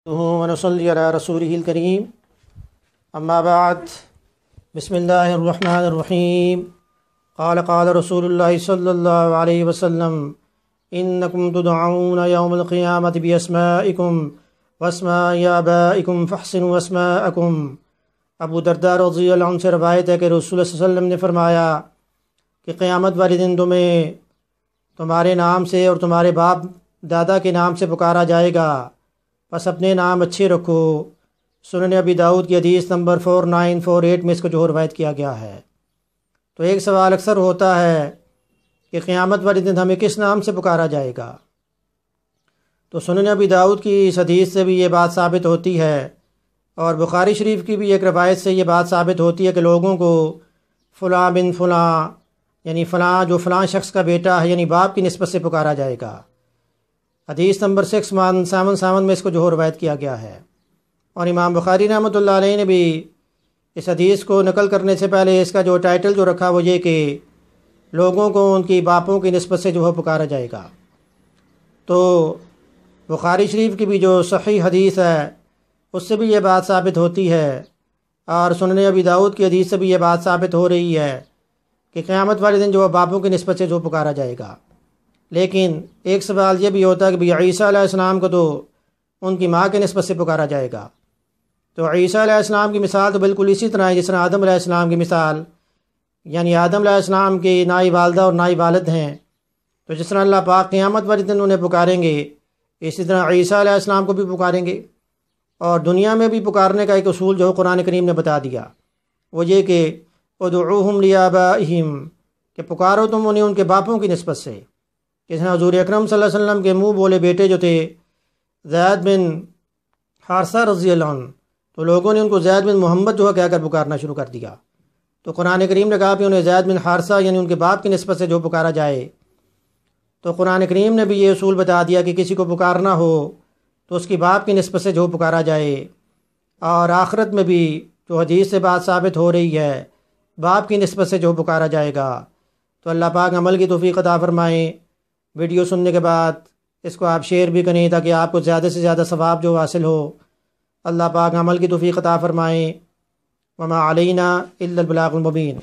ونصلی علی رسولہ الکریم اما بعد بسم اللہ الرحمن الرحیم قال رسول اللہ صلی اللہ علیہ وسلم انکم تدعون یوم القیامت باسمائکم واسماء آبائکم فاحسنوا اسماءکم۔ ابو درداء رضی اللہ عنہ سے روایت ہے کہ رسول اللہ صلی اللہ علیہ وسلم نے فرمایا کہ قیامت والے دن تمہیں تمہارے نام سے اور تمہارے باپ دادا کے نام سے پکارا جائے گا، بس اپنے نام اچھے رکھو۔ سنن ابی داؤد کی حدیث نمبر 4948 میں اس کو جو روایت کیا گیا ہے۔ تو ایک سوال اکثر ہوتا ہے کہ قیامت والے دن ہمیں کس نام سے پکارا جائے گا؟ تو سنن ابی داؤد کی اس حدیث سے بھی یہ بات ثابت ہوتی ہے، اور بخاری شریف کی بھی ایک روایت سے یہ بات ثابت ہوتی ہے کہ لوگوں کو فلاں بن فلاں، یعنی فلاں جو فلاں شخص کا بیٹا ہے، یعنی باپ کی نسبت سے پکارا جائے گا۔ حدیث نمبر 657 میں اس کو جو روایت کیا گیا ہے، اور امام بخاری رحمۃ اللہ علیہ نے بھی اس حدیث کو نقل کرنے سے پہلے اس کا جو ٹائٹل جو رکھا وہ یہ کہ لوگوں کو ان کی باپوں کی نسبت سے جو ہے پکارا جائے گا۔ تو بخاری شریف کی بھی جو صحیح حدیث ہے اس سے بھی یہ بات ثابت ہوتی ہے، اور سنن ابی داؤد کی حدیث سے بھی یہ بات ثابت ہو رہی ہے کہ قیامت والے دن جو ہے باپوں کی نسبت سے جو پکارا جائے گا۔ لیکن ایک سوال یہ بھی ہوتا ہے کہ عیسیٰ علیہ السلام کو تو ان کی ماں کے نسبت سے پکارا جائے گا۔ تو عیسیٰ علیہ السلام کی مثال تو بالکل اسی طرح ہے جس طرح آدم علیہ السلام کی مثال، یعنی آدم علیہ السلام کی نائی والدہ اور نائی والد ہیں، تو جس طرح اللہ پاک قیامت والے دن انہیں پکاریں گے، اسی طرح عیسیٰ علیہ السلام کو بھی پکاریں گے۔ اور دنیا میں بھی پکارنے کا ایک اصول جو قرآن کریم نے بتا دیا، وہ یہ کہ ادعوہم لیابائہم، کہ پکارو تم انہیں ان کے باپوں کی نسبت سے۔ جس طرح حضور اکرم صلی اللہ علیہ وسلم کے منہ بولے بیٹے جو تھے زید بن حارثہ رضی اللہ عنہ، تو لوگوں نے ان کو زید بن محمد جو ہے کہہ کر پکارنا شروع کر دیا۔ تو قرآن کریم نے کہا کہ انہیں زید بن حارثہ یعنی ان کے باپ کی نسبت سے جو پکارا جائے۔ تو قرآن کریم نے بھی یہ اصول بتا دیا کہ کسی کو پکارنا ہو تو اس کی باپ کی نسبت سے جو پکارا جائے، اور آخرت میں بھی جو حدیث سے بات ثابت ہو رہی ہے باپ کی نسبت سے جو پکارا جائے گا۔ تو اللہ پاک عمل کی توفیق عطا فرمائیں۔ ویڈیو سننے کے بعد اس کو آپ شیئر بھی کریں تاکہ آپ کو زیادہ سے زیادہ ثواب جو حاصل ہو۔ اللہ پاک عمل کی توفیق عطا فرمائیں۔ وما علینا الا البلاغ المبین۔